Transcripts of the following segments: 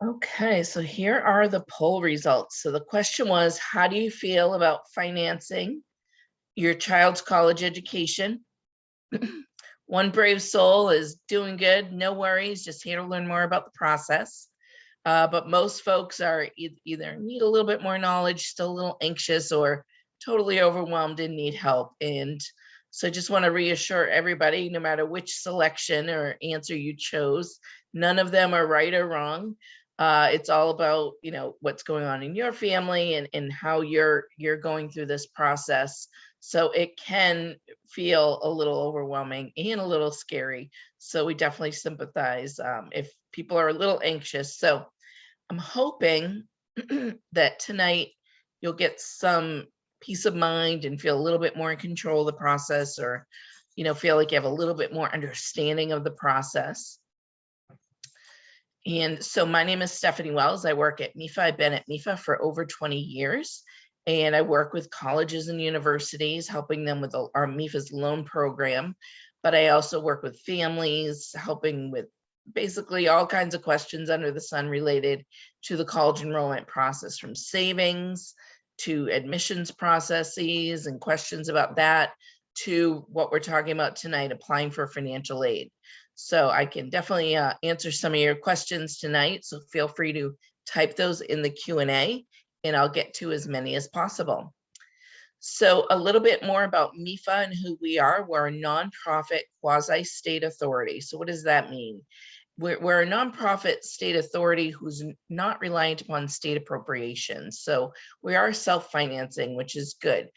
Okay, so here are the poll results. So the question was, how do you feel about financing your child's college education? One brave soul is doing good, no worries, just here to learn more about the process. But most folks are either need a little bit more knowledge, still a little anxious, or totally overwhelmed and need help. And so I just want to reassure everybody, no matter which selection or answer you chose, none of them are right or wrong. It's all about, what's going on in your family and how you're going through this process. So it can feel a little overwhelming and a little scary. So we definitely sympathize if people are a little anxious. So I'm hoping that tonight you'll get some peace of mind and feel a little bit more in control of the process, or, feel like you have a little bit more understanding of the process. And so my name is Stephanie Wells. I work at MEFA. I've been at MEFA for over 20 years. And I work with colleges and universities, helping them with our MEFA's loan program. But I also work with families, helping with basically all kinds of questions under the sun related to the college enrollment process, from savings to admissions processes and questions about that, to what we're talking about tonight, applying for financial aid. So I can definitely answer some of your questions tonight. So feel free to type those in the Q&A and I'll get to as many as possible. So a little bit more about MEFA and who we are. We're a nonprofit quasi-state authority. So what does that mean? We're a nonprofit state authority who's not reliant upon state appropriations. So we are self-financing, which is good.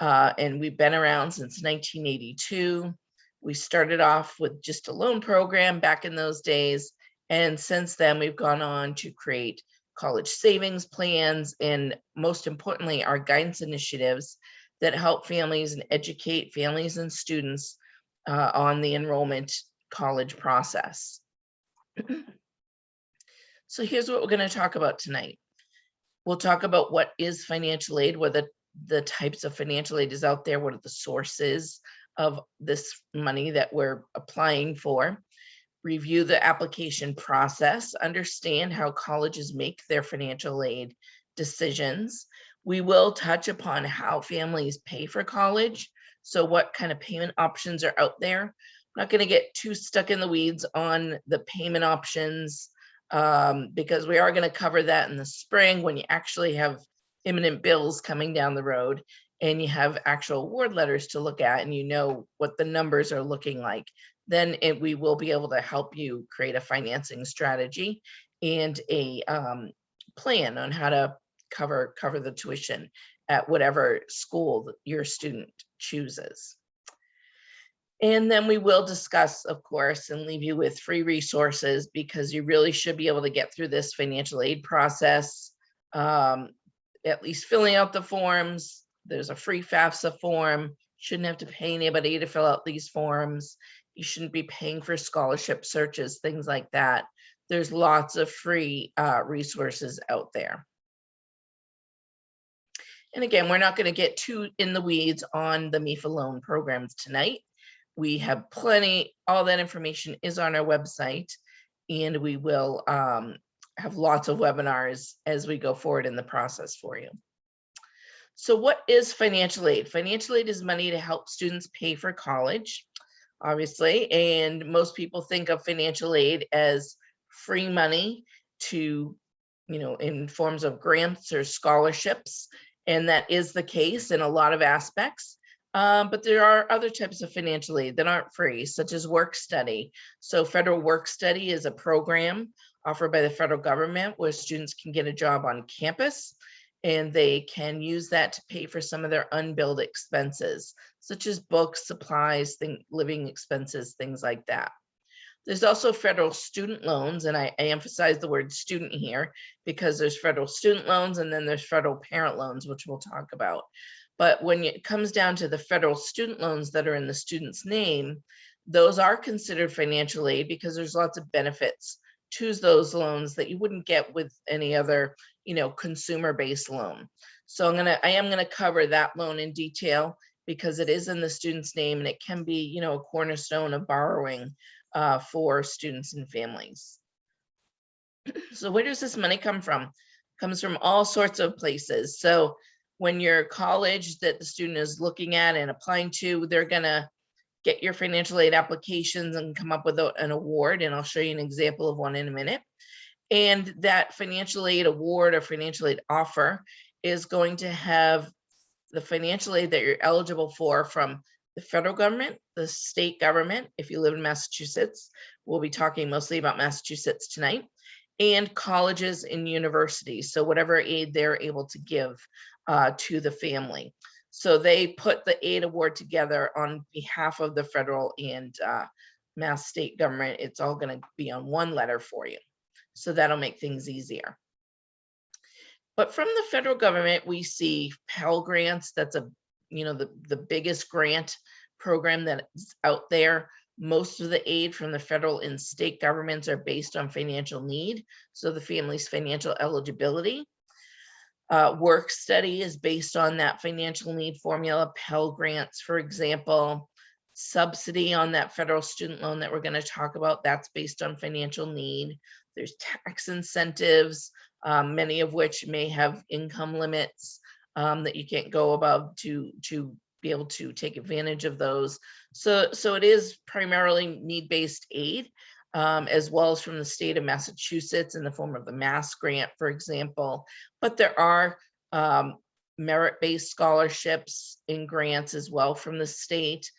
And we've been around since 1982. We started off with just a loan program back in those days. And since then, we've gone on to create college savings plans, and most importantly, our guidance initiatives that help families and educate families and students on the enrollment college process. So here's what we're going to talk about tonight. We'll talk about what is financial aid, what the types of financial aid is out there, what are the sources of this money that we're applying for, review the application process, understand how colleges make their financial aid decisions. We will touch upon how families pay for college, so what kind of payment options are out there. I'm not going to get too stuck in the weeds on the payment options because we are going to cover that in the spring when you actually have imminent bills coming down the road and you have actual award letters to look at and you know what the numbers are looking like. Then we will be able to help you create a financing strategy and a plan on how to cover the tuition at whatever school that your student chooses. And then we will discuss, of course, and leave you with free resources, because you really should be able to get through this financial aid process, at least filling out the forms. There's a free FAFSA form. Shouldn't have to pay anybody to fill out these forms. You shouldn't be paying for scholarship searches, things like that. There's lots of free resources out there. And again, we're not going to get too in the weeds on the MEFA loan programs tonight. We have plenty, all that information is on our website, and we will have lots of webinars as we go forward in the process for you. So what is financial aid? Financial aid is money to help students pay for college, obviously, and most people think of financial aid as free money to, in forms of grants or scholarships, and that is the case in a lot of aspects. But there are other types of financial aid that aren't free, such as work study. So federal work study is a program offered by the federal government where students can get a job on campus, and they can use that to pay for some of their unbilled expenses, such as books, supplies, living expenses, things like that. There's also federal student loans, and I emphasize the word student here because there's federal student loans and then there's federal parent loans, which we'll talk about. But when it comes down to the federal student loans that are in the student's name, those are considered financial aid because there's lots of benefits to those loans that you wouldn't get with any other, consumer-based loan. So I am gonna cover that loan in detail because it is in the student's name and it can be, a cornerstone of borrowing for students and families. So where does this money come from? It comes from all sorts of places. So when your college that the student is looking at and applying to, they're gonna get your financial aid applications and come up with an award. And I'll show you an example of one in a minute. And that financial aid award or financial aid offer is going to have the financial aid that you're eligible for from the federal government, the state government, if you live in Massachusetts. We'll be talking mostly about Massachusetts tonight, and colleges and universities. So whatever aid they're able to give to the family. So they put the aid award together on behalf of the federal and Mass state government. It's all going to be on one letter for you. So that'll make things easier. But from the federal government, we see Pell Grants. That's the biggest grant program that's out there. Most of the aid from the federal and state governments are based on financial need, so the family's financial eligibility. Work study is based on that financial need formula. Pell Grants, for example, subsidy on that federal student loan that we're going to talk about, that's based on financial need. There's tax incentives, many of which may have income limits that you can't go above to be able to take advantage of those. So it is primarily need-based aid, as well as from the state of Massachusetts in the form of the Mass Grant, for example. But there are merit-based scholarships and grants as well from the state.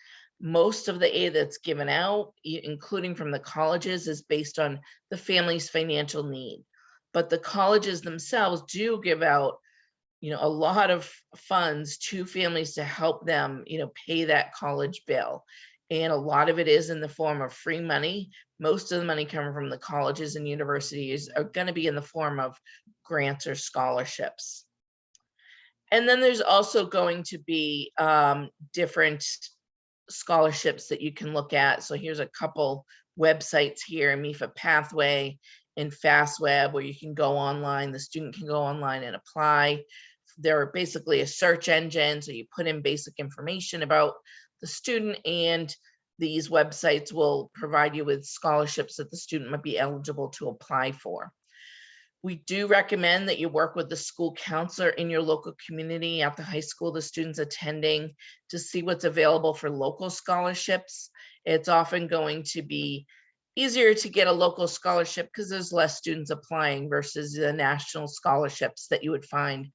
Most of the aid that's given out, including from the colleges, is based on the family's financial need. But the colleges themselves do give out, a lot of funds to families to help them, pay that college bill. And a lot of it is in the form of free money. Most of the money coming from the colleges and universities are going to be in the form of grants or scholarships. And then there's also going to be different scholarships that you can look at. So here's a couple websites here, MEFA Pathway and FastWeb, where you can go online, the student can go online and apply. They're basically a search engine, so you put in basic information about the student, and these websites will provide you with scholarships that the student might be eligible to apply for. We do recommend that you work with the school counselor in your local community at the high school the student's attending to see what's available for local scholarships. It's often going to be easier to get a local scholarship because there's less students applying versus the national scholarships that you would find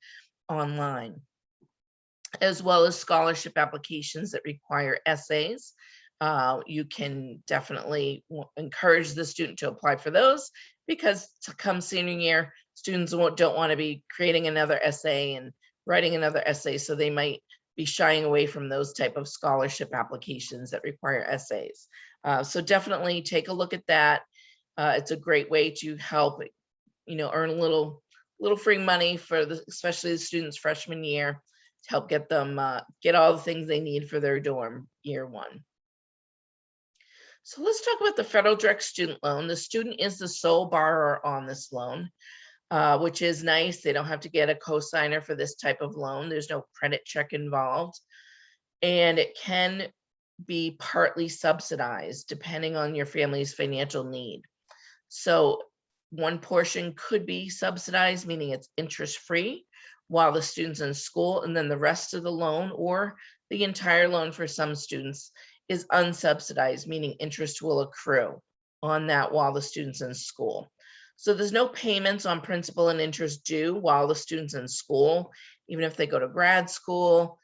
online, as well as scholarship applications that require essays. You can definitely encourage the student to apply for those, because to come senior year, students don't want to be creating another essay and writing another essay, so they might be shying away from those type of scholarship applications that require essays. So definitely take a look at that. It's a great way to help, earn a little free money for especially the students freshman year, to help get them get all the things they need for their dorm year one. So let's talk about the federal direct student loan. The student is the sole borrower on this loan, which is nice. They don't have to get a cosigner for this type of loan. There's no credit check involved, and it can be partly subsidized depending on your family's financial need. So one portion could be subsidized, meaning it's interest-free while the student's in school, and then the rest of the loan, or the entire loan for some students, is unsubsidized, meaning interest will accrue on that while the student's in school. So there's no payments on principal and interest due while the student's in school. Even if they go to grad school,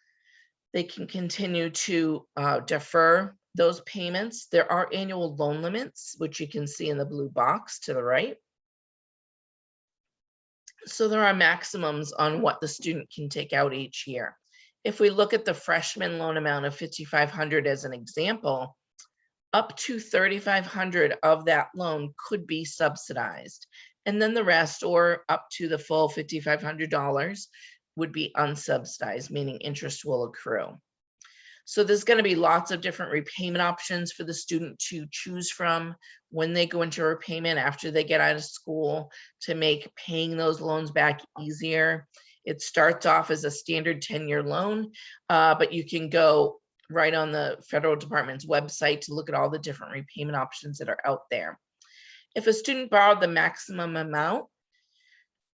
they can continue to defer those payments. There are annual loan limits, which you can see in the blue box to the right. So there are maximums on what the student can take out each year. If we look at the freshman loan amount of $5,500 as an example, up to $3,500 of that loan could be subsidized. And then the rest, or up to the full $5,500, would be unsubsidized, meaning interest will accrue. So there's going to be lots of different repayment options for the student to choose from when they go into repayment after they get out of school, to make paying those loans back easier. It starts off as a standard 10-year loan, but you can go right on the federal department's website to look at all the different repayment options that are out there. If a student borrowed the maximum amount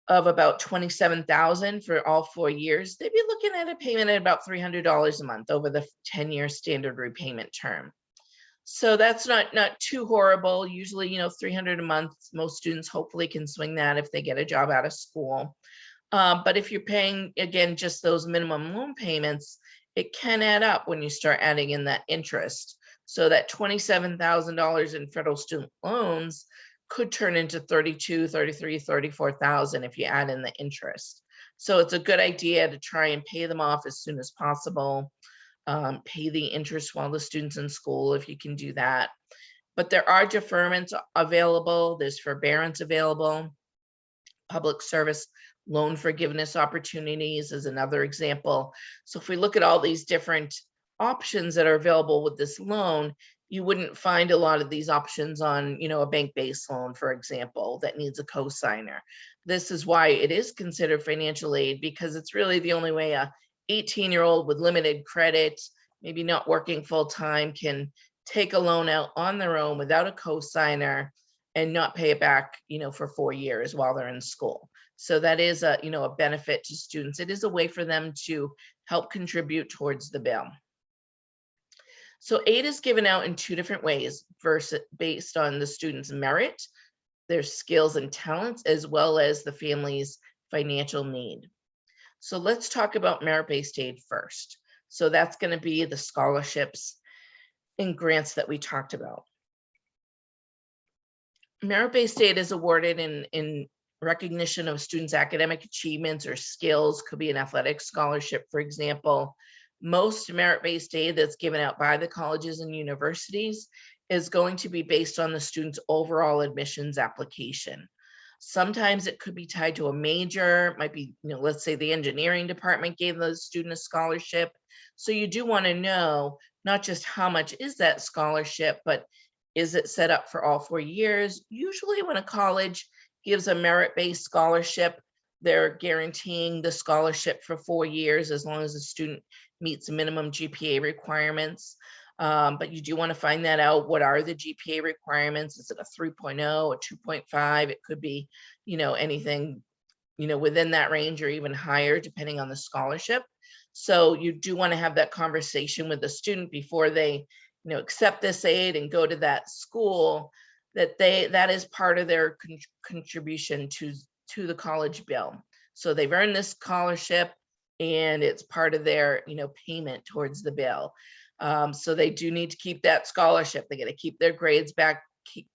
of about $27,000 for all 4 years, they'd be looking at a payment at about $300 a month over the 10-year standard repayment term. So that's not too horrible. Usually, $300 a month, most students hopefully can swing that if they get a job out of school. But if you're paying, again, just those minimum loan payments, it can add up when you start adding in that interest. So that $27,000 in federal student loans could turn into $32,000, $33,000, $34,000 if you add in the interest. So it's a good idea to try and pay them off as soon as possible. Pay the interest while the student's in school if you can do that. But there are deferments available. There's forbearance available. Public service loan forgiveness opportunities is another example. So if we look at all these different options that are available with this loan, you wouldn't find a lot of these options on, a bank-based loan, for example, that needs a cosigner. This is why it is considered financial aid, because it's really the only way a 18-year-old with limited credit, maybe not working full-time, can take a loan out on their own without a cosigner and not pay it back, for 4 years while they're in school. So that is a benefit to students. It is a way for them to help contribute towards the bill. So aid is given out in 2 different ways, based on the student's merit, their skills and talents, as well as the family's financial need. So let's talk about merit-based aid first. So that's going to be the scholarships and grants that we talked about. Merit-based aid is awarded in recognition of students' academic achievements or skills, could be an athletic scholarship, for example. Most merit-based aid that's given out by the colleges and universities is going to be based on the student's overall admissions application. Sometimes it could be tied to a major, it might be, let's say the engineering department gave the student a scholarship. So you do want to know not just how much is that scholarship, but is it set up for all 4 years? Usually when a college gives a merit-based scholarship, they're guaranteeing the scholarship for 4 years as long as the student meets minimum GPA requirements. But you do want to find that out. What are the GPA requirements? Is it a 3.0, a 2.5? It could be, anything, within that range or even higher, depending on the scholarship. So you do want to have that conversation with the student before they, accept this aid and go to that school, that is part of their contribution to the college bill. So they've earned this scholarship and it's part of their, payment towards the bill. So they do need to keep that scholarship. They got to keep their grades back,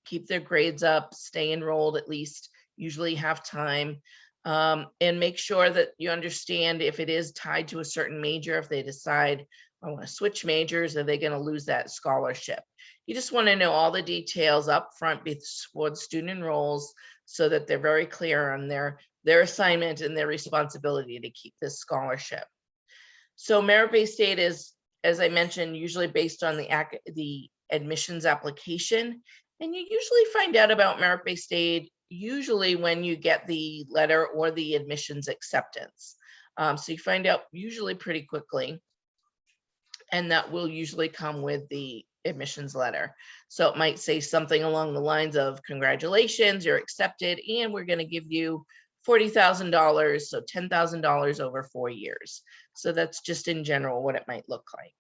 keep their grades up, stay enrolled at least, usually half time, and make sure that you understand if it is tied to a certain major, if they decide, I want to switch majors, are they going to lose that scholarship? You just want to know all the details up front before the student enrolls so that they're very clear on their assignment and their responsibility to keep this scholarship. So merit-based aid is, as I mentioned, usually based on the admissions application. And you usually find out about merit-based aid usually when you get the letter or the admissions acceptance. So you find out usually pretty quickly. And that will usually come with the admissions letter. So it might say something along the lines of, congratulations, you're accepted, and we're going to give you $40,000, so $10,000 over 4 years. So that's just in general what it might look like.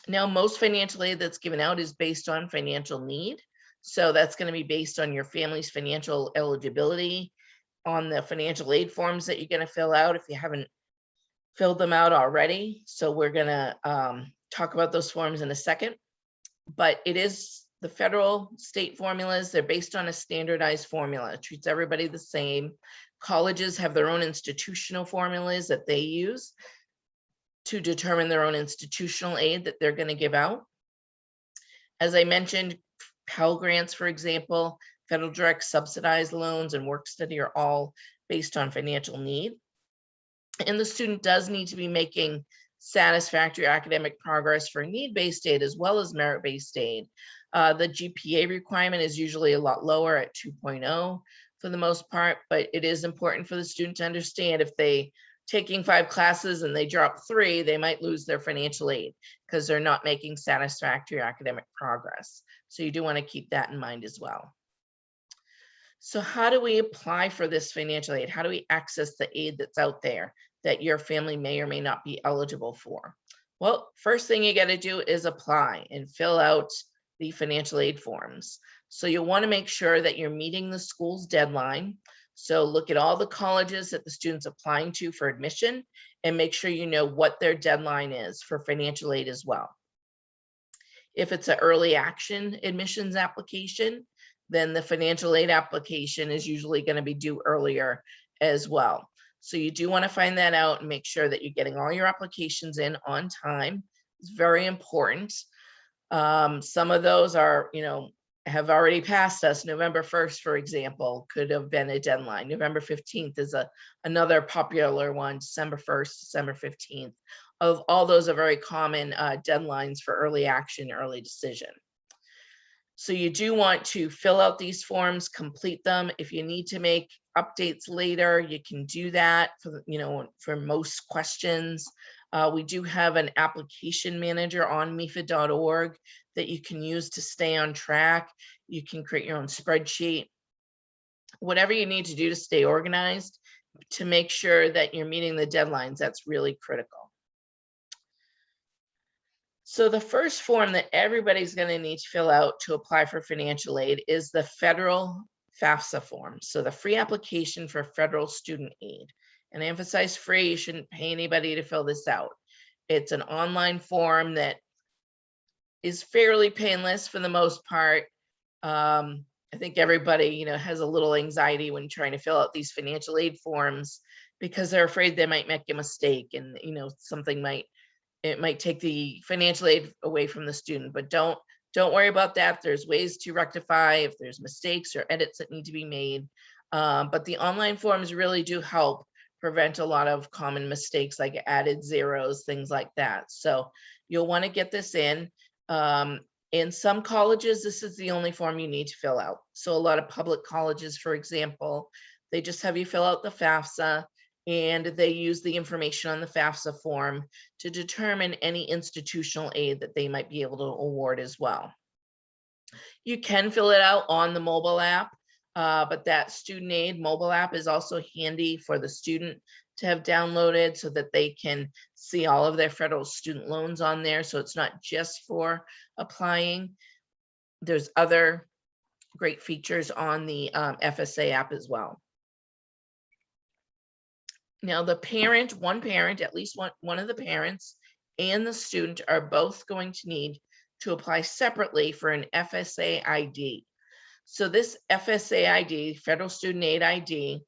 Now, most financial aid that's given out is based on financial need. So that's going to be based on your family's financial eligibility, on the financial aid forms that you're going to fill out if you haven't filled them out already. So we're going to talk about those forms in a second. But it is the federal state formulas. They're based on a standardized formula. It treats everybody the same. Colleges have their own institutional formulas that they use to determine their own institutional aid that they're going to give out. As I mentioned, Pell Grants, for example, federal direct subsidized loans and work study are all based on financial need. And the student does need to be making satisfactory academic progress for need-based aid as well as merit-based aid. The GPA requirement is usually a lot lower at 2.0 for the most part, but it is important for the student to understand if they taking 5 classes and they drop 3, they might lose their financial aid because they're not making satisfactory academic progress. So you do want to keep that in mind as well. So how do we apply for this financial aid? How do we access the aid that's out there that your family may or may not be eligible for? Well, first thing you got to do is apply and fill out the financial aid forms. So you'll want to make sure that you're meeting the school's deadline. So look at all the colleges that the student's applying to for admission and make sure you know what their deadline is for financial aid as well. If it's an early action admissions application, then the financial aid application is usually going to be due earlier as well. So you do want to find that out and make sure that you're getting all your applications in on time. It's very important. Some of those are, have already passed us. November 1st, for example, could have been a deadline. November 15th is another popular one, December 1st, December 15th. Of all those are very common deadlines for early action, early decision. So you do want to fill out these forms, complete them. If you need to make updates later, you can do that for most questions. We do have an application manager on MEFA.org that you can use to stay on track. You can create your own spreadsheet. Whatever you need to do to stay organized, to make sure that you're meeting the deadlines, that's really critical. So the first form that everybody's going to need to fill out to apply for financial aid is the federal FAFSA form. So the free application for federal student aid. And I emphasize free, you shouldn't pay anybody to fill this out. It's an online form that is fairly painless for the most part. I think everybody, has a little anxiety when trying to fill out these financial aid forms because they're afraid they might make a mistake and, it might take the financial aid away from the student, but don't worry about that. There's ways to rectify if there's mistakes or edits that need to be made. But the online forms really do help prevent a lot of common mistakes like added zeros, things like that. So you'll want to get this in. In some colleges, this is the only form you need to fill out. So a lot of public colleges, for example, they just have you fill out the FAFSA, and they use the information on the FAFSA form to determine any institutional aid that they might be able to award as well. You can fill it out on the mobile app, but that student aid mobile app is also handy for the student to have downloaded so that they can see all of their federal student loans on there. So it's not just for applying. There's other great features on the FSA app as well. Now the parent, at least one of the parents and the student are both going to need to apply separately for an FSA ID. So this FSA ID, Federal Student Aid ID,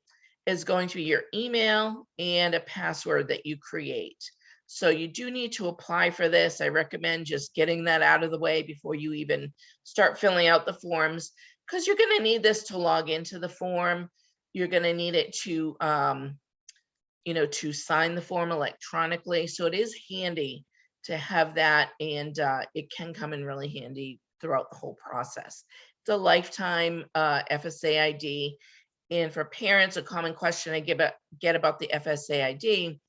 is going to be your email and a password that you create. So you do need to apply for this. I recommend just getting that out of the way before you even start filling out the forms, because you're going to need this to log into the form. You're going to need it to to sign the form electronically. So it is handy to have that, and it can come in really handy throughout the whole process. It's a lifetime FSA ID. And for parents, a common question I get about the FSA ID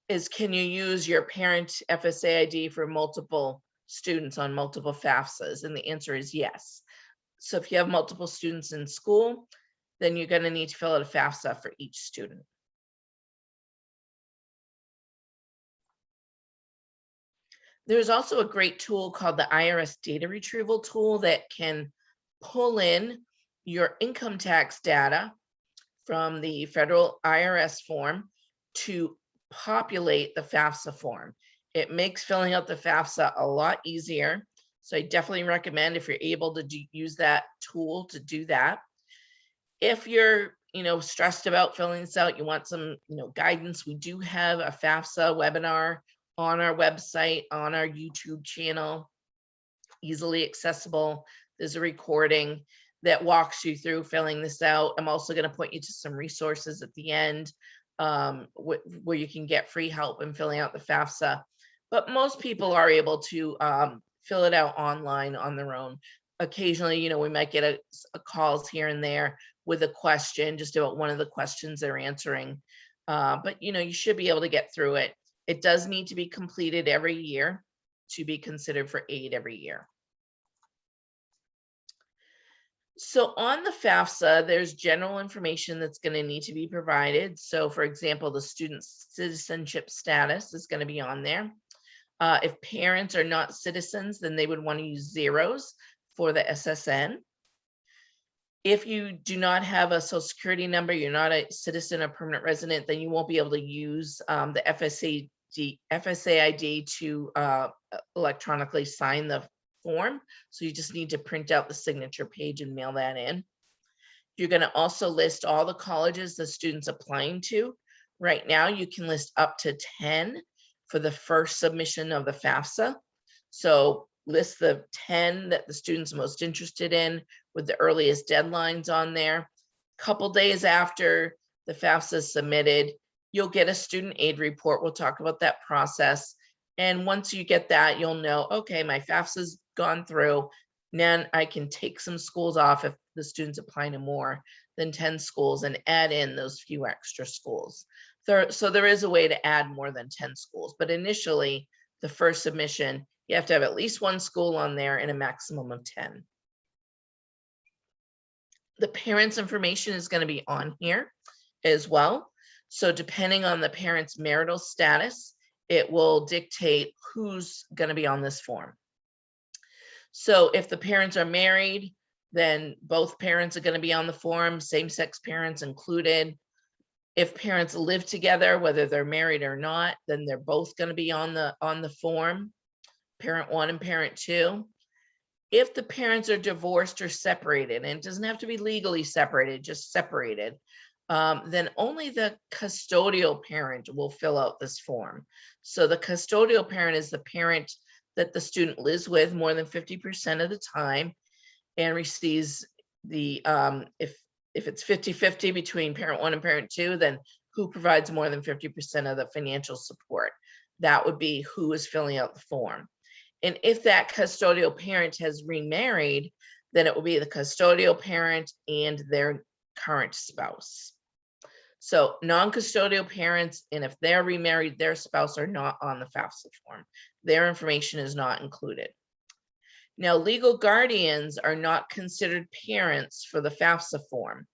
is, can you use your parent FSA ID for multiple students on multiple FAFSAs? And the answer is yes. So if you have multiple students in school, then you're going to need to fill out a FAFSA for each student. There's also a great tool called the IRS data retrieval tool that can pull in your income tax data from the federal IRS form to populate the FAFSA form. It makes filling out the FAFSA a lot easier. So I definitely recommend, if you're able to use that tool, to do that. If you're stressed about filling this out, you want some guidance, we do have a FAFSA webinar on our website, on our YouTube channel, easily accessible. There's a recording that walks you through filling this out. I'm also going to point you to some resources at the end where you can get free help in filling out the FAFSA. But most people are able to fill it out online on their own. Occasionally, we might get a calls here and there with a question just about one of the questions they're answering. but you should be able to get through it. It does need to be completed every year to be considered for aid every year. So on the FAFSA, there's general information that's going to need to be provided. So for example, the student's citizenship status is going to be on there. If parents are not citizens, then they would want to use zeros for the SSN. If you do not have a social security number, you're not a citizen or permanent resident, then you won't be able to use the FSA ID to electronically sign the form. So you just need to print out the signature page and mail that in. You're going to also list all the colleges the student's applying to. Right now, you can list up to 10 for the first submission of the FAFSA. So list the 10 that the student's most interested in with the earliest deadlines on there. Couple days after the FAFSA is submitted, you'll get a student aid report. We'll talk about that process. And once you get that, you'll know, okay, my FAFSA's gone through. Then I can take some schools off if the student's applying to more than 10 schools and add in those few extra schools. So there is a way to add more than 10 schools, but initially the first submission, you have to have at least one school on there and a maximum of 10. The parents' information is going to be on here as well. So depending on the parent's marital status, it will dictate who's going to be on this form. So if the parents are married, then both parents are going to be on the form, same-sex parents included. If parents live together, whether they're married or not, then they're both going to be on the form, parent 1 and parent 2. If the parents are divorced or separated, and it doesn't have to be legally separated, just separated, then only the custodial parent will fill out this form. So the custodial parent is the parent that the student lives with more than 50% of the time and receives the, if it's 50-50 between parent 1 and parent 2, then who provides more than 50% of the financial support? That would be who is filling out the form. And if that custodial parent has remarried, then it will be the custodial parent and their current spouse. So non-custodial parents, and if they're remarried, their spouse are not on the FAFSA form. Their information is not included. Now, legal guardians are not considered parents for the FAFSA form.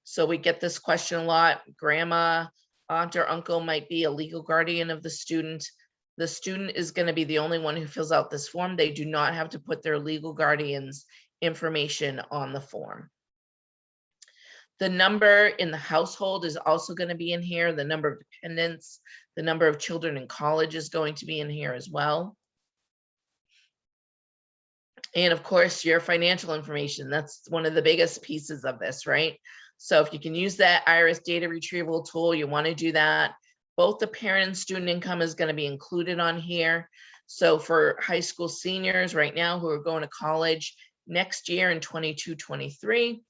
So we get this question a lot. Grandma, aunt, or uncle might be a legal guardian of the student. The student is going to be the only one who fills out this form. They do not have to put their legal guardian's information on the form. The number in the household is also going to be in here. The number of dependents, the number of children in college is going to be in here as well. And of course, your financial information. That's one of the biggest pieces of this, right? So if you can use that IRS data retrieval tool, you want to do that. Both the parent and student income is going to be included on here. So for high school seniors right now who are going to college next year in 22-23,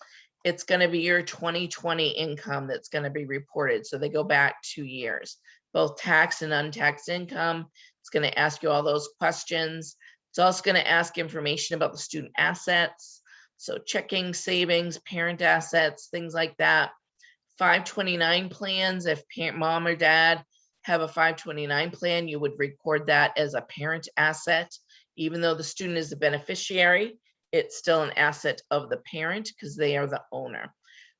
it's going to be your 2020 income that's going to be reported. So they go back 2 years, both taxed and untaxed income. It's going to ask you all those questions. It's also going to ask information about the student assets. So checking, savings, parent assets, things like that. 529 plans, if parent, mom or dad have a 529 plan, you would record that as a parent asset. Even though the student is the beneficiary, it's still an asset of the parent because they are the owner.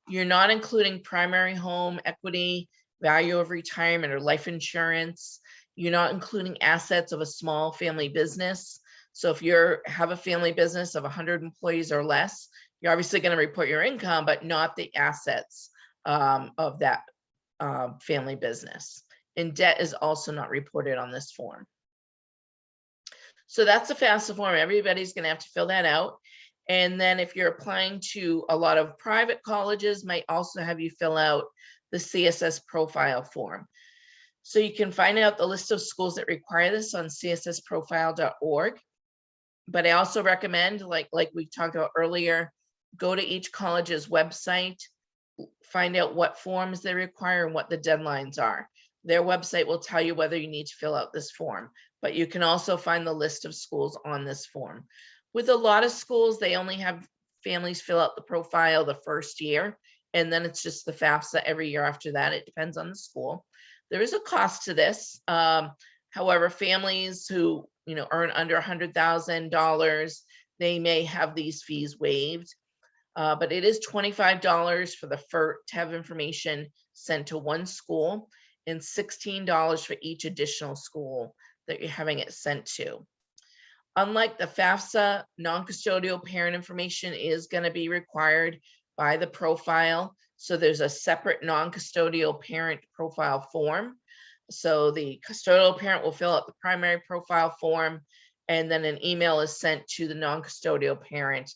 You're not including primary home equity, value of retirement or life insurance. You're not including assets of a small family business. So if you have a family business of 100 employees or less, you're obviously going to report your income, but not the assets of that family business. And debt is also not reported on this form. So that's the FAFSA form. Everybody's going to have to fill that out. And then if you're applying to a lot of private colleges, might also have you fill out the CSS Profile form. So you can find out the list of schools that require this on cssprofile.org. But I also recommend, like we talked about earlier, go to each college's website, find out what forms they require and what the deadlines are. Their website will tell you whether you need to fill out this form, but you can also find the list of schools on this form. With a lot of schools, they only have families fill out the profile the first year, and then it's just the FAFSA every year after that. It depends on the school. There is a cost to this. However, families who earn under $100,000, they may have these fees waived. But it is $25 for to have information sent to one school, and $16 for each additional school that you're having it sent to. Unlike the FAFSA, non-custodial parent information is going to be required by the profile. So there's a separate non-custodial parent profile form. So the custodial parent will fill out the primary profile form, and then an email is sent to the non-custodial parent.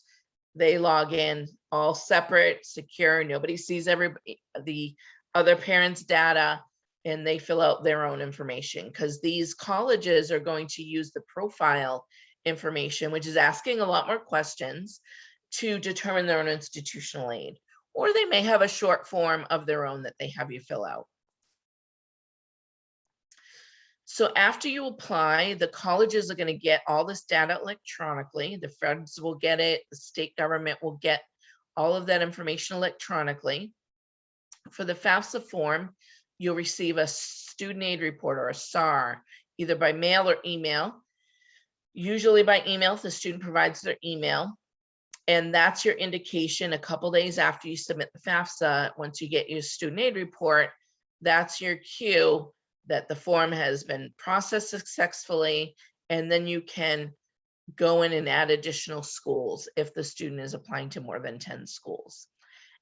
They log in all separate, secure. Nobody sees the other parent's data, and they fill out their own information, because these colleges are going to use the profile information, which is asking a lot more questions, to determine their own institutional aid, or they may have a short form of their own that they have you fill out. So after you apply, the colleges are going to get all this data electronically. The feds will get it. The state government will get all of that information electronically. For the FAFSA form, you'll receive a student aid report, or a SAR, either by mail or email. Usually by email, if the student provides their email. And that's your indication a couple days after you submit the FAFSA. Once you get your student aid report, that's your cue that the form has been processed successfully, and then you can go in and add additional schools if the student is applying to more than 10 schools.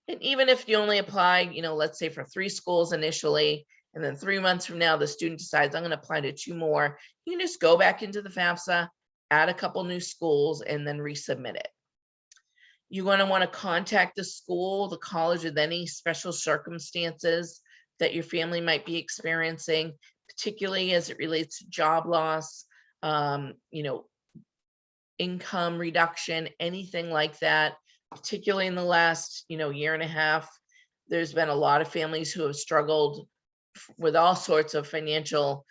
And even if you only apply, let's say for 3 schools initially, and then 3 months from now, the student decides, I'm going to apply to 2 more, you can just go back into the FAFSA, add a couple new schools, and then resubmit it. You're going to want to contact the school, the college, with any special circumstances that your family might be experiencing, particularly as it relates to job loss, income reduction, anything like that. Particularly in the last, year and a half, there's been a lot of families who have struggled with all sorts of financial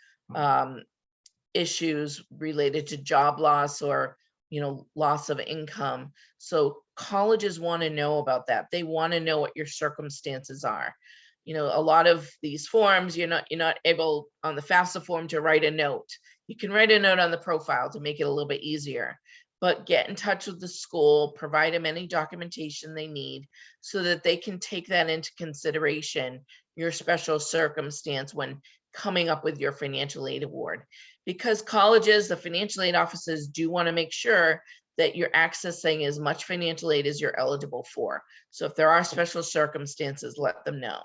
issues related to job loss or, loss of income. So colleges want to know about that. They want to know what your circumstances are. A lot of these forms, you're not able on the FAFSA form to write a note. You can write a note on the profile to make it a little bit easier, but get in touch with the school, provide them any documentation they need so that they can take that into consideration, your special circumstance, when coming up with your financial aid award. Because colleges, the financial aid offices, do want to make sure that you're accessing as much financial aid as you're eligible for. So if there are special circumstances, let them know.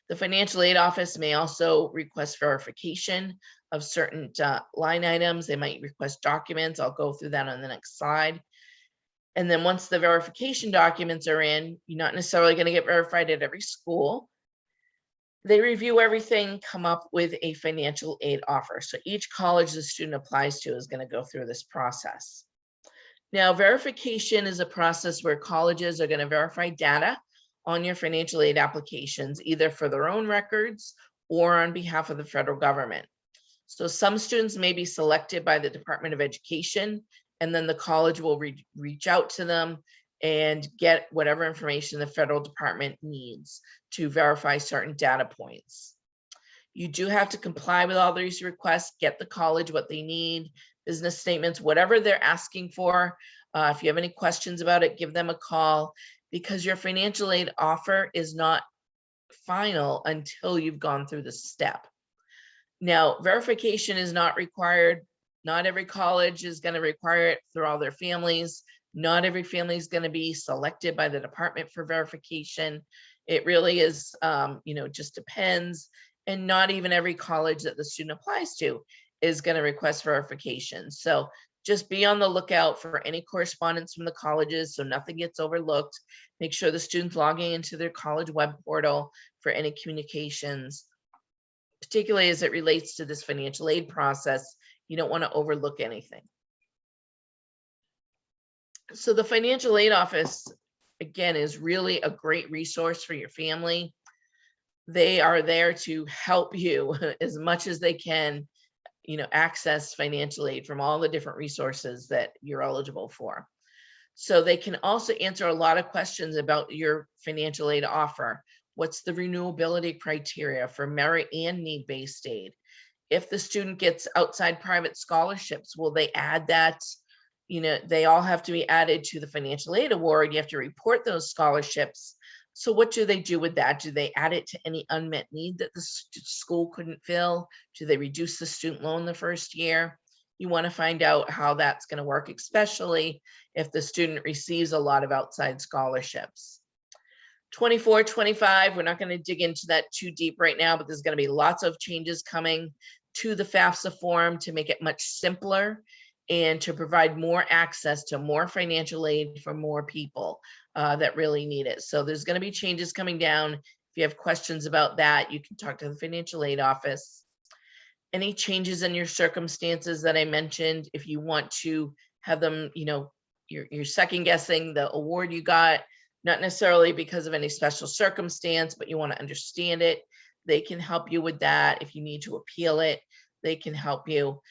The financial aid office may also request verification of certain line items. They might request documents. I'll go through that on the next slide. And then once the verification documents are in, you're not necessarily going to get verified at every school. They review everything, come up with a financial aid offer. So each college the student applies to is going to go through this process. Now, verification is a process where colleges are going to verify data on your financial aid applications, either for their own records or on behalf of the federal government. So some students may be selected by the Department of Education, and then the college will reach out to them and get whatever information the federal department needs to verify certain data points. You do have to comply with all these requests, get the college what they need, business statements, whatever they're asking for. If you have any questions about it, give them a call, because your financial aid offer is not final until you've gone through the step. Now, verification is not required. Not every college is going to require it through all their families. Not every family is going to be selected by the department for verification. It really is, just depends. And not even every college that the student applies to is going to request verification. So just be on the lookout for any correspondence from the colleges so nothing gets overlooked. Make sure the student's logging into their college web portal for any communications, particularly as it relates to this financial aid process. You don't want to overlook anything. So the financial aid office, again, is really a great resource for your family. They are there to help you as much as they can, access financial aid from all the different resources that you're eligible for. So they can also answer a lot of questions about your financial aid offer. What's the renewability criteria for merit and need-based aid? If the student gets outside private scholarships, will they add that? They all have to be added to the financial aid award. You have to report those scholarships. So what do they do with that? Do they add it to any unmet need that the school couldn't fill? Do they reduce the student loan the first year? You want to find out how that's going to work, especially if the student receives a lot of outside scholarships. 24, 25, we're not going to dig into that too deep right now, but there's going to be lots of changes coming to the FAFSA form to make it much simpler and to provide more access to more financial aid for more people that really need it. So there's going to be changes coming down. If you have questions about that, you can talk to the financial aid office. Any changes in your circumstances that I mentioned, if you want to have them, you're second guessing the award you got, not necessarily because of any special circumstance, but you want to understand it, they can help you with that. If you need to appeal it, they can help you.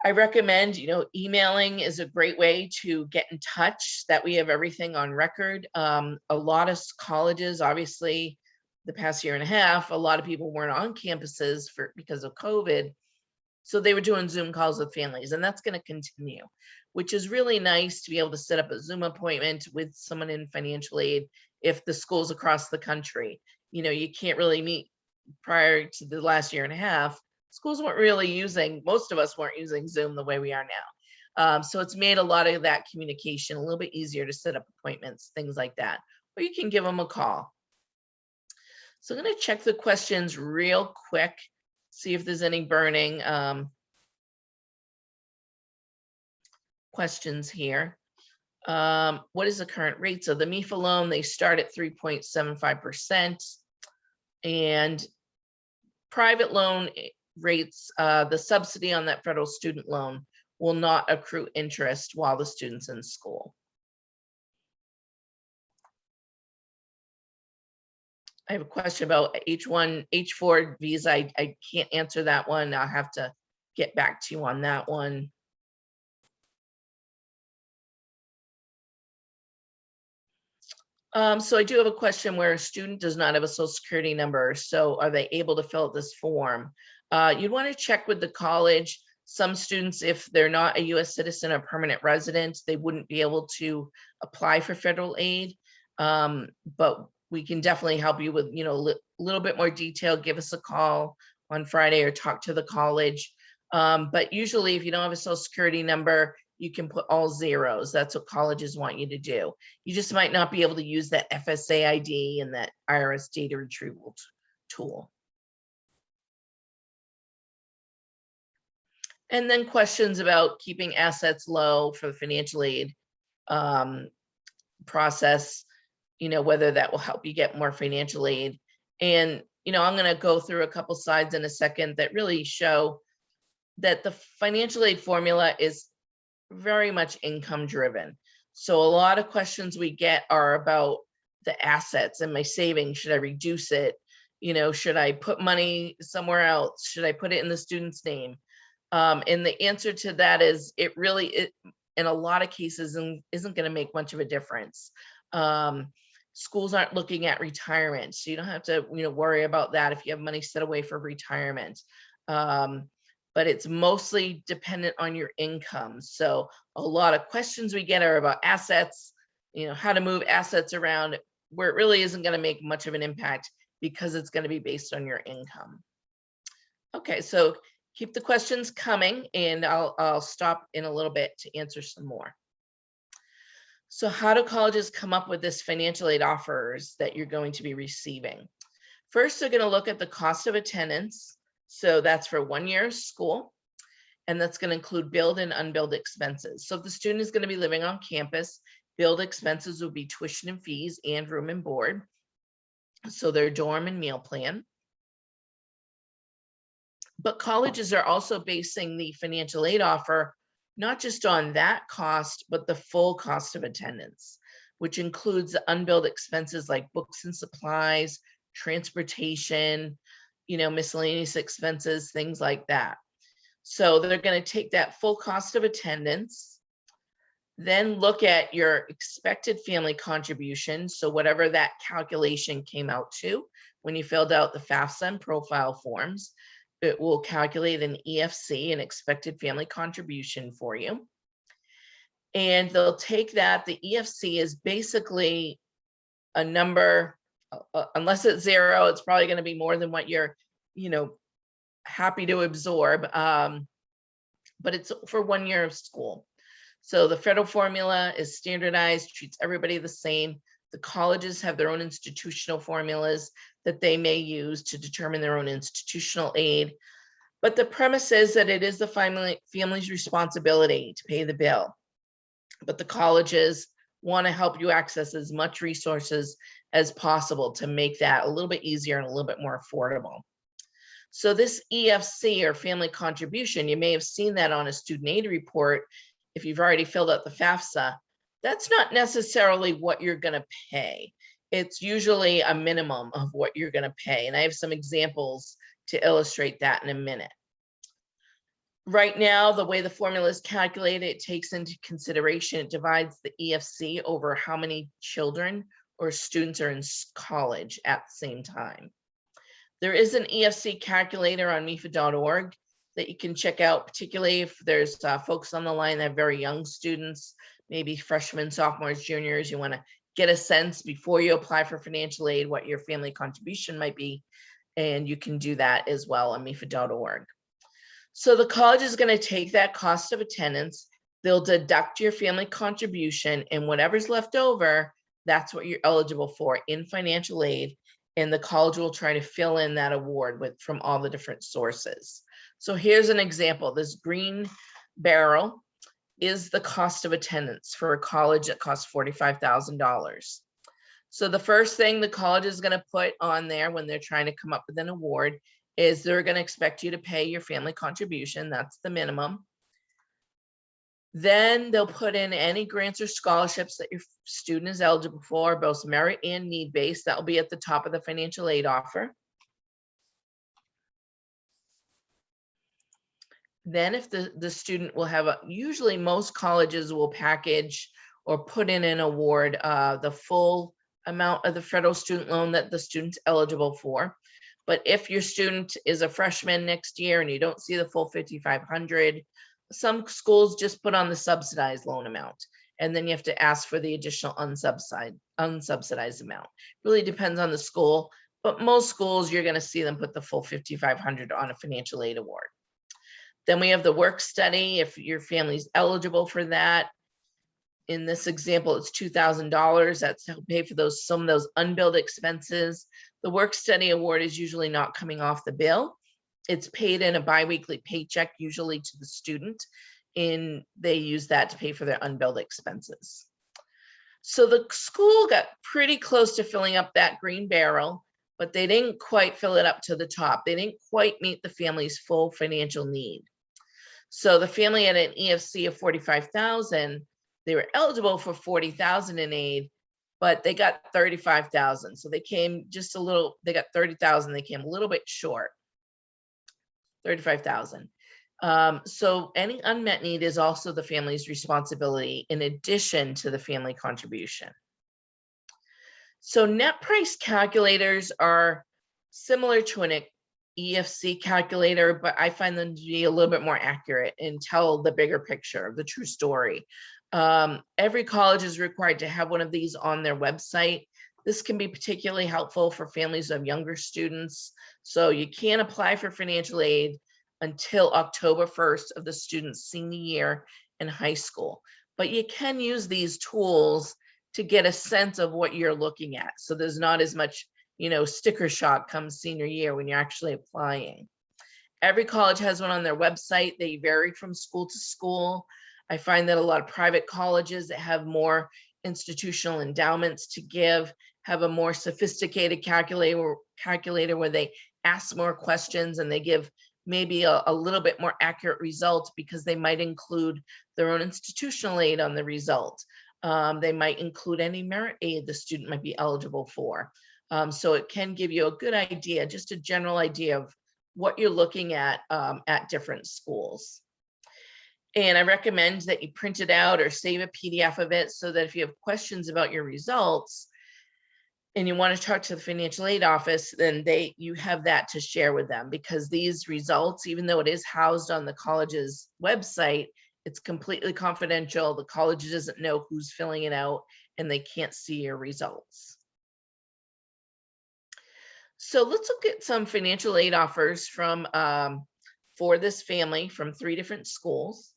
I recommend, emailing is a great way to get in touch, that we have everything on record. A lot of colleges, obviously, the past year and a half, a lot of people weren't on campuses because of COVID. So they were doing Zoom calls with families, and that's going to continue, which is really nice to be able to set up a Zoom appointment with someone in financial aid if the schools across the country. You can't really meet. Prior to the last year and a half, schools weren't really using, most of us weren't using Zoom the way we are now. So it's made a lot of that communication a little bit easier to set up appointments, things like that. Or you can give them a call. So I'm going to check the questions real quick, see if there's any burning questions here. What is the current rate? So the MEFA loan, they start at 3.75%. And private loan rates, the subsidy on that federal student loan will not accrue interest while the student's in school. I have a question about H1, H4 visa. I can't answer that one. I'll have to get back to you on that one. So I do have a question where a student does not have a social security number. So are they able to fill out this form? You'd want to check with the college. Some students, if they're not a US citizen or permanent resident, they wouldn't be able to apply for federal aid. But we can definitely help you with, a little bit more detail. Give us a call on Friday or talk to the college. But usually if you don't have a social security number, you can put all zeros. That's what colleges want you to do. You just might not be able to use that FSA ID and that IRS data retrieval tool. And then questions about keeping assets low for the financial aid process, whether that will help you get more financial aid. And, I'm going to go through a couple slides in a second that really show that the financial aid formula is very much income driven. So a lot of questions we get are about the assets and my savings. Should I reduce it? Should I put money somewhere else? Should I put it in the student's name? And the answer to that is it in a lot of cases isn't going to make much of a difference. Schools aren't looking at retirement, so you don't have to worry about that if you have money set away for retirement. But it's mostly dependent on your income. So a lot of questions we get are about assets, how to move assets around, where it really isn't going to make much of an impact because it's going to be based on your income. Okay, so keep the questions coming, and I'll stop in a little bit to answer some more. So how do colleges come up with this financial aid offers that you're going to be receiving? First, they're going to look at the cost of attendance. So that's for 1 year of school, and that's going to include billed and unbilled expenses. So if the student is going to be living on campus, billed expenses would be tuition and fees and room and board. So their dorm and meal plan. But colleges are also basing the financial aid offer not just on that cost, but the full cost of attendance, which includes the unbilled expenses like books and supplies, transportation, miscellaneous expenses, things like that. So they're going to take that full cost of attendance, Then look at your expected family contribution. So whatever that calculation came out to when you filled out the FAFSA and profile forms, it will calculate an EFC, an expected family contribution for you. And they'll take that. The EFC is basically a number, unless it's zero, it's probably going to be more than what you're, happy to absorb. But it's for 1 year of school. So the federal formula is standardized, treats everybody the same. The colleges have their own institutional formulas that they may use to determine their own institutional aid. But the premise is that it is the family's responsibility to pay the bill. But the colleges want to help you access as much resources as possible to make that a little bit easier and a little bit more affordable. So this EFC, or family contribution, you may have seen that on a student aid report if you've already filled out the FAFSA. That's not necessarily what you're going to pay. It's usually a minimum of what you're going to pay. And I have some examples to illustrate that in a minute. Right now, the way the formula is calculated, it takes into consideration, it divides the EFC over how many children or students are in college at the same time. There is an EFC calculator on MEFA.org that you can check out, particularly if there's folks on the line that have very young students, maybe freshmen, sophomores, juniors. You want to get a sense before you apply for financial aid what your family contribution might be, and you can do that as well on MEFA.org. So the college is going to take that cost of attendance, they'll deduct your family contribution, and whatever's left over, that's what you're eligible for in financial aid, and the college will try to fill in that award from all the different sources. So here's an example. This green barrel is the cost of attendance for a college that costs $45,000. So the first thing the college is going to put on there when they're trying to come up with an award is they're going to expect you to pay your family contribution. That's the minimum. Then they'll put in any grants or scholarships that your student is eligible for, both merit and need-based. That will be at the top of the financial aid offer. Then if the student will have, usually most colleges will package or put in an award the full amount of the federal student loan that the student's eligible for. But if your student is a freshman next year and you don't see the full $5,500, some schools just put on the subsidized loan amount, and then you have to ask for the additional unsubsidized amount. Really depends on the school, but most schools you're going to see them put the full $5,500 on a financial aid award. Then we have the work study if your family's eligible for that. In this example, it's $2,000. That's to pay for some of those unbilled expenses. The work study award is usually not coming off the bill. It's paid in a biweekly paycheck, usually to the student, and they use that to pay for their unbilled expenses. So the school got pretty close to filling up that green barrel, but they didn't quite fill it up to the top. They didn't quite meet the family's full financial need. So the family had an EFC of $45,000. They were eligible for $40,000 in aid, but they got $35,000. So they came just a little, they got $30,000. They came a little bit short. $35,000. So any unmet need is also the family's responsibility in addition to the family contribution. So net price calculators are similar to an EFC calculator, but I find them to be a little bit more accurate and tell the bigger picture, the true story. Every college is required to have one of these on their website. This can be particularly helpful for families of younger students. So you can't apply for financial aid until October 1st of the student's senior year in high school. But you can use these tools to get a sense of what you're looking at. So there's not as much, sticker shock come senior year when you're actually applying. Every college has one on their website. They vary from school to school. I find that a lot of private colleges that have more institutional endowments to give have a more sophisticated calculator where they ask more questions and they give maybe a little bit more accurate result because they might include their own institutional aid on the result. They might include any merit aid the student might be eligible for. So it can give you a good idea, just a general idea of what you're looking at different schools. And I recommend that you print it out or save a PDF of it so that if you have questions about your results and you want to talk to the financial aid office, then you have that to share with them, because these results, even though it is housed on the college's website, it's completely confidential. The college doesn't know who's filling it out, and they can't see your results. So let's look at some financial aid offers from for this family from 3 different schools.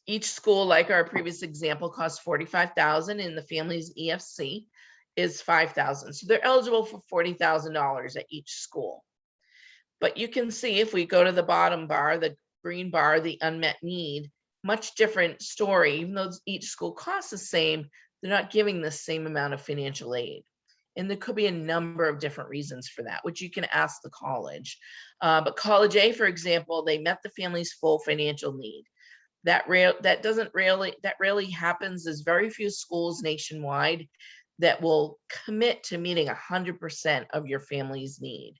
Each school, like our previous example, costs $45,000, and the family's EFC is $5,000. So they're eligible for $40,000 at each school. But you can see if we go to the bottom bar, the green bar, the unmet need, much different story. Even though each school costs the same, they're not giving the same amount of financial aid. And there could be a number of different reasons for that, which you can ask the college. But College A, for example, they met the family's full financial need. That rarely happens. There's very few schools nationwide that will commit to meeting 100% of your family's need.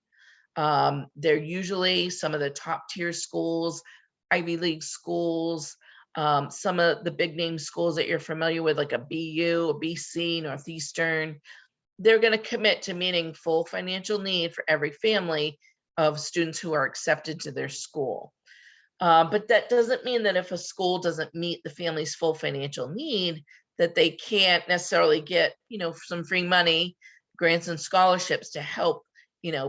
They're usually some of the top tier schools, Ivy League schools, some of the big name schools that you're familiar with, like a BU, a BC, Northeastern. They're going to commit to meeting full financial need for every family of students who are accepted to their school. But that doesn't mean that if a school doesn't meet the family's full financial need, that they can't necessarily get, some free money, grants and scholarships to help,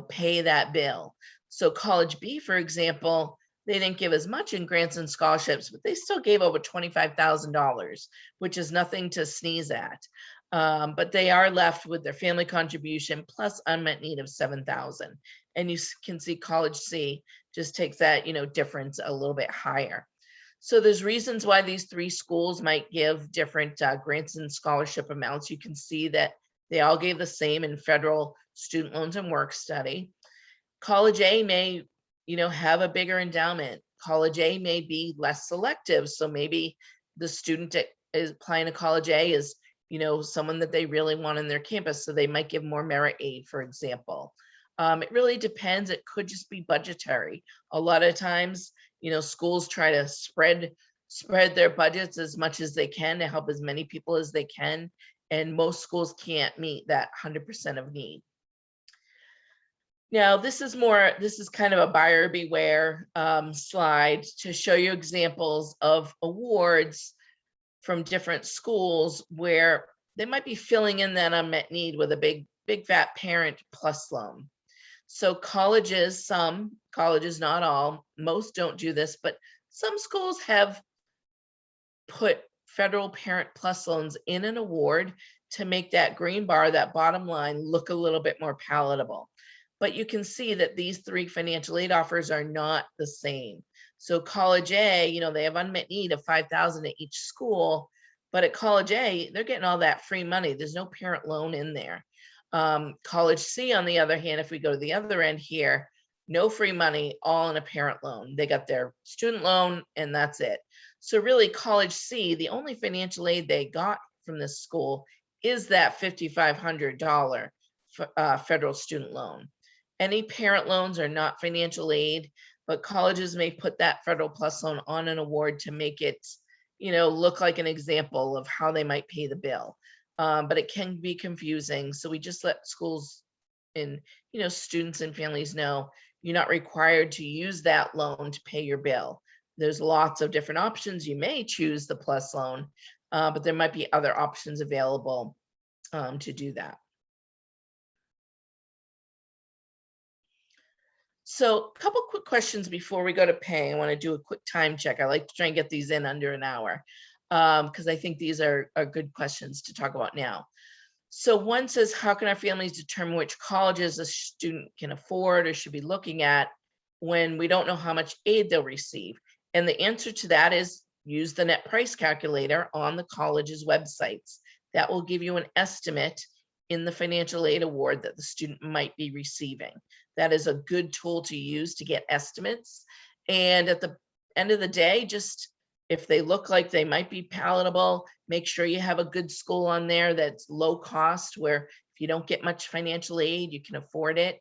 pay that bill. So College B, for example, they didn't give as much in grants and scholarships, but they still gave over $25,000, which is nothing to sneeze at. But they are left with their family contribution plus unmet need of $7,000. And you can see College C just takes that, difference a little bit higher. So there's reasons why these 3 schools might give different grants and scholarship amounts. You can see that they all gave the same in federal student loans and work study. College A may, have a bigger endowment. College A may be less selective. So maybe the student that is applying to College A is, someone that they really want in their campus. So they might give more merit aid, for example. It really depends. It could just be budgetary. A lot of times, schools try to spread their budgets as much as they can to help as many people as they can. And most schools can't meet that 100% of need. Now, this is kind of a buyer beware slide to show you examples of awards from different schools where they might be filling in that unmet need with a big fat parent plus loan. So colleges, some colleges, not all, most don't do this, but some schools have put federal parent plus loans in an award to make that green bar, that bottom line, look a little bit more palatable. But you can see that these 3 financial aid offers are not the same. So College A, they have unmet need of $5,000 at each school, but at College A, they're getting all that free money. There's no parent loan in there. College C, on the other hand, if we go to the other end here, no free money, all in a parent loan. They got their student loan and that's it. So really College C, the only financial aid they got from this school is that $5,500 federal student loan. Any parent loans are not financial aid, but colleges may put that federal plus loan on an award to make it, look like an example of how they might pay the bill. But it can be confusing. So we just let schools and, students and families know you're not required to use that loan to pay your bill. There's lots of different options. You may choose the plus loan, but there might be other options available to do that. So a couple quick questions before we go to pay. I want to do a quick time check. I like to try and get these in under an hour because I think these are good questions to talk about now. So one says, how can our families determine which colleges a student can afford or should be looking at when we don't know how much aid they'll receive? And the answer to that is use the net price calculator on the college's websites. That will give you an estimate in the financial aid award that the student might be receiving. That is a good tool to use to get estimates. And at the end of the day, just if they look like they might be palatable, make sure you have a good school on there that's low cost, where if you don't get much financial aid, you can afford it.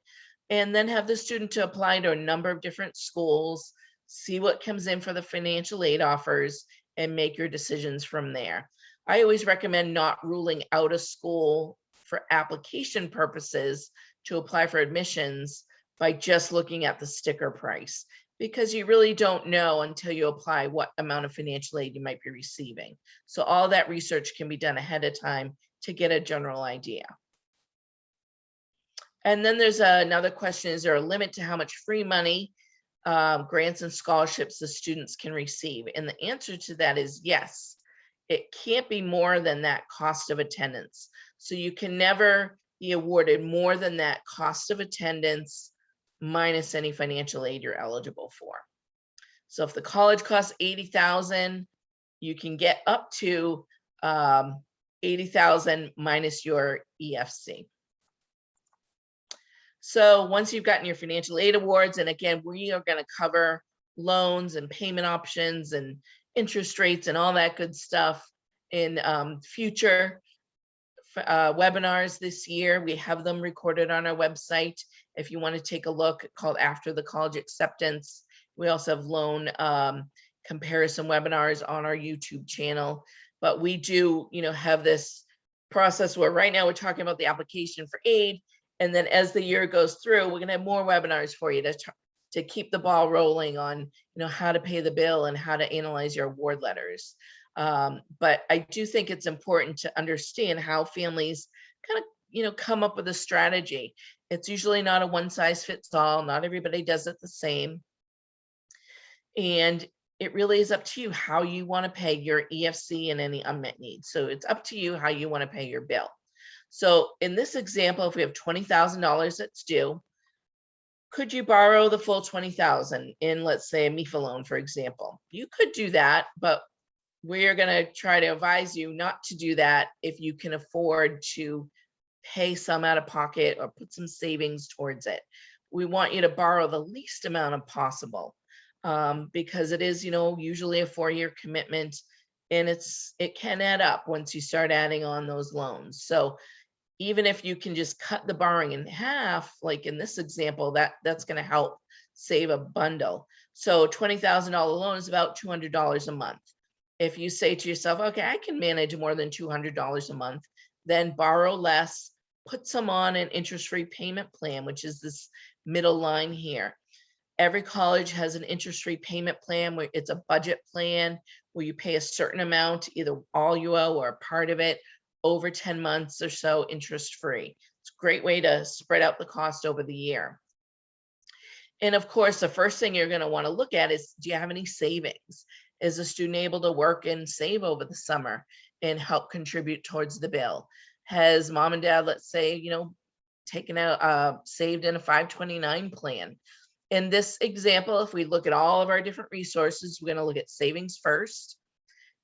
And then have the student to apply to a number of different schools. see what comes in for the financial aid offers, and make your decisions from there. I always recommend not ruling out a school for application purposes to apply for admissions by just looking at the sticker price, because you really don't know until you apply what amount of financial aid you might be receiving. So all that research can be done ahead of time to get a general idea. And then there's another question: is there a limit to how much free money, grants and scholarships the students can receive? And the answer to that is yes. It can't be more than that cost of attendance. So you can never be awarded more than that cost of attendance minus any financial aid you're eligible for. So if the college costs $80,000, you can get up to $80,000 minus your EFC. So once you've gotten your financial aid awards, and again, we are going to cover loans and payment options and interest rates and all that good stuff in future webinars this year. We have them recorded on our website if you want to take a look, called After the College Acceptance. We also have loan comparison webinars on our YouTube channel. But we do, have this process where right now we're talking about the application for aid. And then as the year goes through, we're going to have more webinars for you to keep the ball rolling on, how to pay the bill and how to analyze your award letters. But I do think it's important to understand how families kind of, come up with a strategy. It's usually not a one size fits all. Not everybody does it the same. And it really is up to you how you want to pay your EFC and any unmet needs. So it's up to you how you want to pay your bill. So in this example, if we have $20,000 that's due, could you borrow the full $20,000 in, let's say, a MEFA loan, for example? You could do that, but we're going to try to advise you not to do that if you can afford to pay some out of pocket or put some savings towards it. We want you to borrow the least amount of possible, because it is, usually a 4-year commitment, and it can add up once you start adding on those loans. So even if you can just cut the borrowing in half, like in this example, that's going to help save a bundle. So $20,000 loan is about $200 a month. If you say to yourself, okay, I can manage more than $200 a month, then borrow less, put some on an interest-free payment plan, which is this middle line here. Every college has an interest-free payment plan where it's a budget plan where you pay a certain amount, either all you owe or a part of it, over 10 months or so, interest-free. It's a great way to spread out the cost over the year. And of course, the first thing you're going to want to look at is, do you have any savings? Is a student able to work and save over the summer and help contribute towards the bill? Has mom and dad, let's say, taken out, saved in a 529 plan? In this example, if we look at all of our different resources, we're going to look at savings first.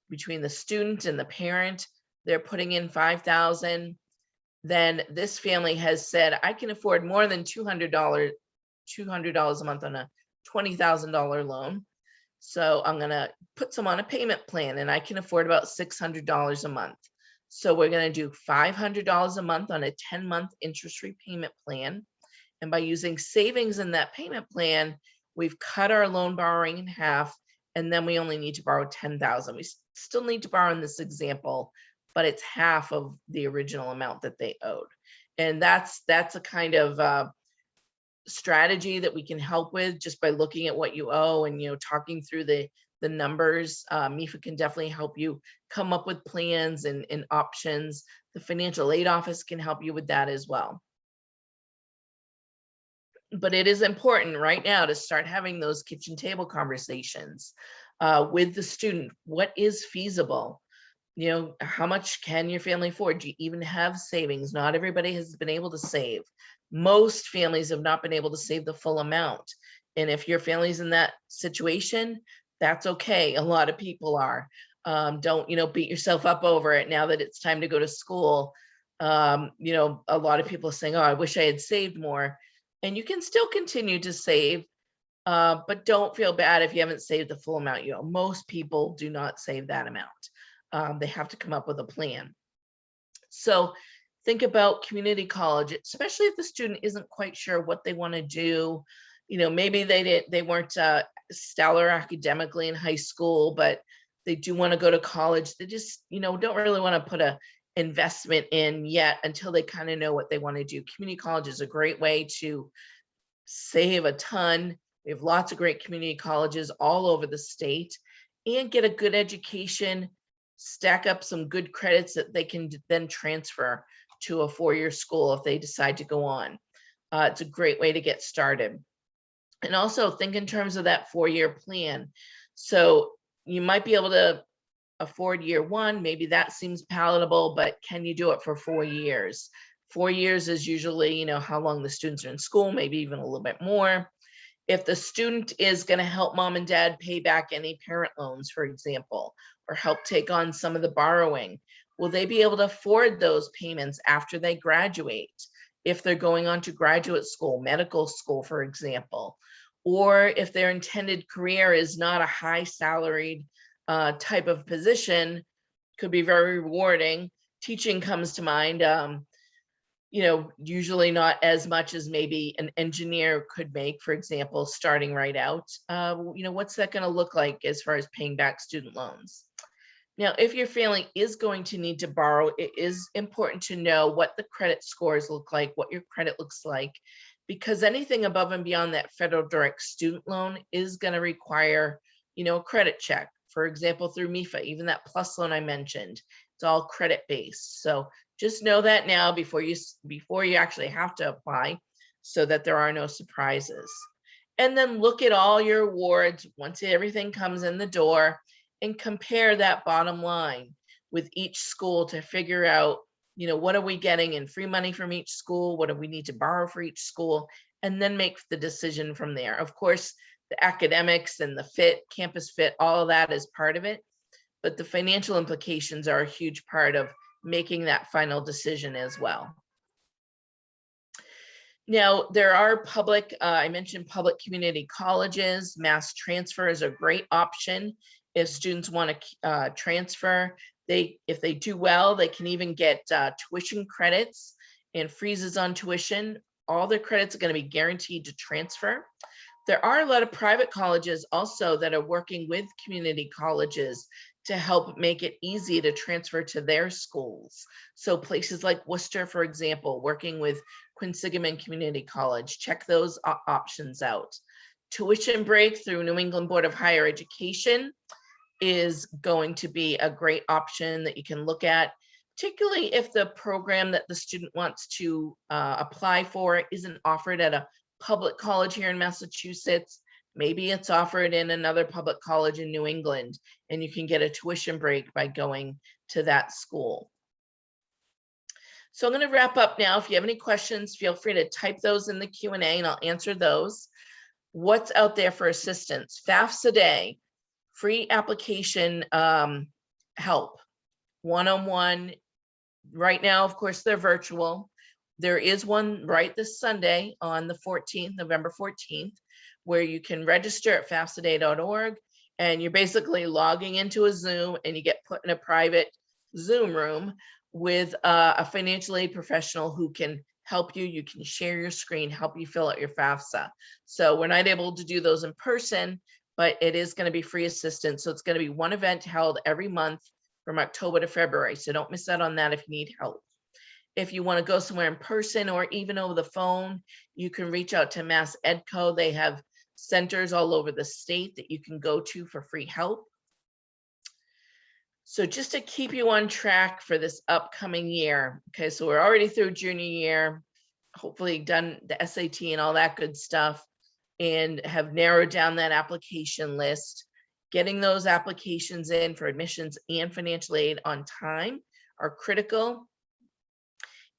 Between the student and the parent, they're putting in $5,000. Then this family has said, I can afford more than $200 a month on a $20,000 loan. So I'm going to put some on a payment plan, and I can afford about $600 a month. So we're going to do $500 a month on a 10-month interest-free payment plan. And by using savings in that payment plan, we've cut our loan borrowing in half, and then we only need to borrow $10,000. We still need to borrow in this example, but it's half of the original amount that they owed. And that's a kind of strategy that we can help with just by looking at what you owe and, talking through the numbers. MEFA can definitely help you come up with plans and options. The financial aid office can help you with that as well. But it is important right now to start having those kitchen table conversations with the student. What is feasible? How much can your family afford? Do you even have savings? Not everybody has been able to save. Most families have not been able to save the full amount. And if your family's in that situation, that's okay. A lot of people are. Don't, beat yourself up over it now that it's time to go to school. A lot of people are saying, oh, I wish I had saved more. And you can still continue to save, but don't feel bad if you haven't saved the full amount you owe. Most people do not save that amount. They have to come up with a plan. So think about community college, especially if the student isn't quite sure what they want to do. maybe they weren't stellar academically in high school, but they do want to go to college. They just, don't really want to put a investment in yet until they kind of know what they want to do. Community college is a great way to save a ton. We have lots of great community colleges all over the state, and get a good education, stack up some good credits that they can then transfer to a four-year school if they decide to go on. It's a great way to get started. And also think in terms of that four-year plan. So you might be able to afford year one, maybe that seems palatable, but can you do it for 4 years? 4 years is usually, how long the students are in school, maybe even a little bit more. If the student is going to help mom and dad pay back any parent loans, for example, or help take on some of the borrowing, will they be able to afford those payments after they graduate? If they're going on to graduate school, medical school, for example, or if their intended career is not a high salaried type of position, could be very rewarding. Teaching comes to mind. Usually not as much as maybe an engineer could make, for example, starting right out. What's that going to look like as far as paying back student loans? Now, if your family is going to need to borrow, it is important to know what the credit scores look like, what your credit looks like, because anything above and beyond that federal direct student loan is going to require, a credit check. For example, through MEFA, even that plus loan I mentioned, it's all credit based. So just know that now before you actually have to apply, so that there are no surprises. And then look at all your awards once everything comes in the door, and compare that bottom line with each school to figure out, what are we getting in free money from each school? What do we need to borrow for each school? And then make the decision from there. Of course, the academics and the fit, campus fit, all of that is part of it, but the financial implications are a huge part of making that final decision as well. Now, there are public, I mentioned public community colleges. Mass transfer is a great option if students want to transfer. If they do well, they can even get tuition credits and freezes on tuition. All their credits are going to be guaranteed to transfer. There are a lot of private colleges also that are working with community colleges to help make it easy to transfer to their schools. So places like Worcester, for example, working with Quinsigamond Community College, check those options out. Tuition break through New England Board of Higher Education is going to be a great option that you can look at, particularly if the program that the student wants to apply for isn't offered at a public college here in Massachusetts. Maybe it's offered in another public college in New England, and you can get a tuition break by going to that school. So I'm going to wrap up now. If you have any questions, feel free to type those in the Q&A and I'll answer those. What's out there for assistance? FAFSA Day, free application help, one-on-one. Right now, of course, they're virtual. There is one right this Sunday on the 14th, November 14th, where you can register at fafsaday.org, and you're basically logging into a Zoom and you get put in a private Zoom room with a financial aid professional who can help you. You can share your screen, help you fill out your FAFSA. So we're not able to do those in person, but it is going to be free assistance. So it's going to be one event held every month from October to February. So don't miss out on that if you need help. If you want to go somewhere in person or even over the phone, you can reach out to Mass EdCo. They have centers all over the state that you can go to for free help. So just to keep you on track for this upcoming year, okay, so we're already through junior year, hopefully done the SAT and all that good stuff, and have narrowed down that application list. Getting those applications in for admissions and financial aid on time are critical.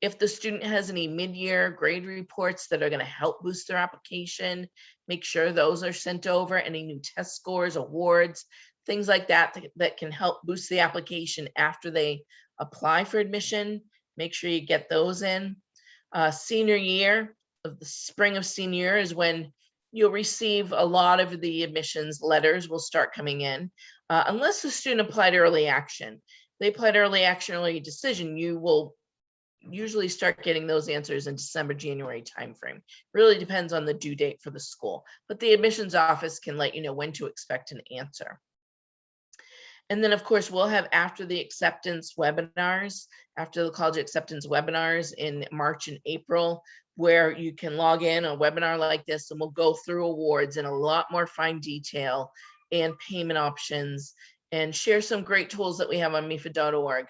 If the student has any mid-year grade reports that are going to help boost their application, make sure those are sent over. Any new test scores, awards, things like that that can help boost the application after they apply for admission, make sure you get those in. Senior year, of the spring of senior year is when you'll receive a lot of the admissions letters will start coming in, unless the student applied early action. They applied early action, early decision, you will usually start getting those answers in December, January timeframe. Really depends on the due date for the school, but the admissions office can let you know when to expect an answer. And then, of course, we'll have after the acceptance webinars, after the college acceptance webinars in March and April, where you can log in a webinar like this and we'll go through awards in a lot more fine detail and payment options and share some great tools that we have on MEFA.org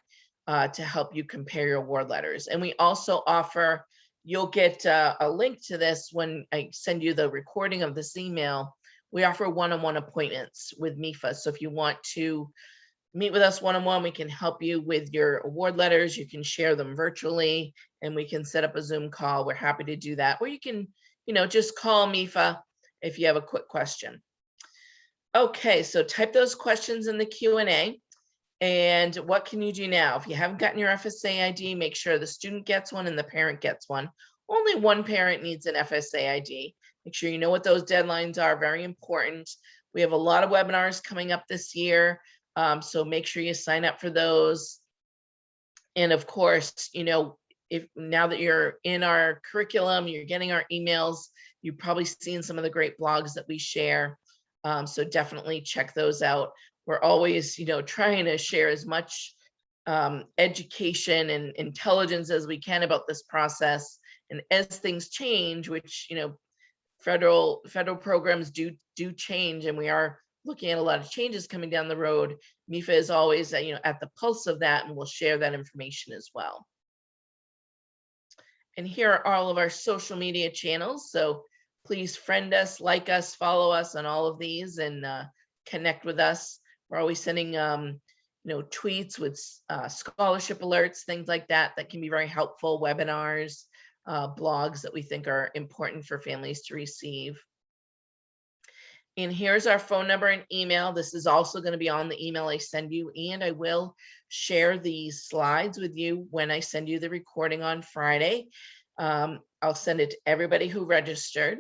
to help you compare your award letters. And we also offer, you'll get a link to this when I send you the recording of this email. We offer one-on-one appointments with MEFA. So if you want to meet with us one-on-one, we can help you with your award letters. You can share them virtually and we can set up a Zoom call. We're happy to do that. Or you can, just call MEFA if you have a quick question. Okay, so type those questions in the Q&A. And what can you do now? If you haven't gotten your FSA ID, make sure the student gets one and the parent gets one. Only one parent needs an FSA ID. Make sure you know what those deadlines are, very important. We have a lot of webinars coming up this year, so make sure you sign up for those. And of course, if now that you're in our curriculum, you're getting our emails, you've probably seen some of the great blogs that we share. So definitely check those out. We're always, trying to share as much education and intelligence as we can about this process. And as things change, which, federal programs do change, and we are looking at a lot of changes coming down the road, MEFA is always, at the pulse of that, and we'll share that information as well. And here are all of our social media channels. So please friend us, like us, follow us on all of these, and connect with us. We're always sending, tweets with scholarship alerts, things like that, that can be very helpful, webinars, blogs that we think are important for families to receive. And here's our phone number and email. This is also going to be on the email I send you, and I will share these slides with you when I send you the recording on Friday. I'll send it to everybody who registered.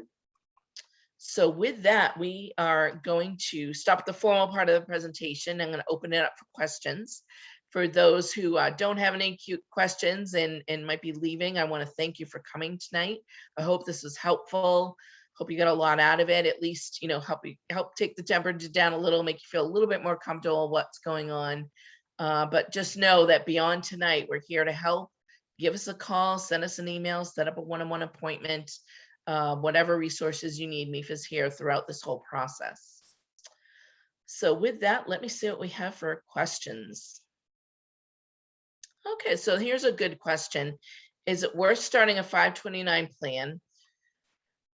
So with that, we are going to stop the formal part of the presentation. I'm going to open it up for questions. For those who don't have any cute questions and might be leaving, I want to thank you for coming tonight. I hope this was helpful. Hope you got a lot out of it, at least, help take the temperature down a little, make you feel a little bit more comfortable with what's going on. But just know that beyond tonight, we're here to help. Give us a call, send us an email, set up a one-on-one appointment. Whatever resources you need, MEFA's here throughout this whole process. So with that, let me see what we have for questions. Okay, so here's a good question. Is it worth starting a 529 plan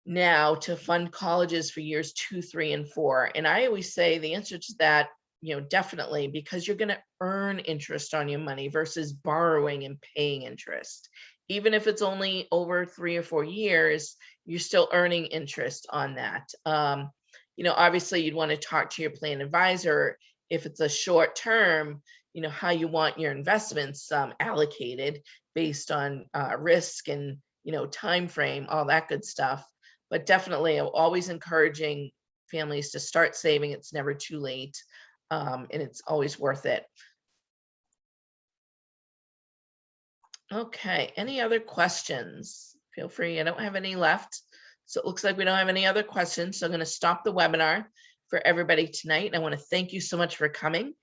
now to fund colleges for years 2, 3, and 4? And I always say the answer to that, definitely, because you're going to earn interest on your money versus borrowing and paying interest. Even if it's only over 3 or 4 years, you're still earning interest on that. Obviously you'd want to talk to your plan advisor if it's a short term, how you want your investments allocated based on risk and, time frame, all that good stuff. But definitely always encouraging families to start saving. It's never too late, and it's always worth it. Okay, any other questions? Feel free. I don't have any left. So it looks like we don't have any other questions. So I'm going to stop the webinar for everybody tonight. I want to thank you so much for coming.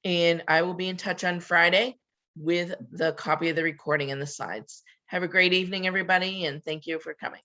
And I will be in touch on Friday with the copy of the recording and the slides. Have a great evening, everybody, and thank you for coming.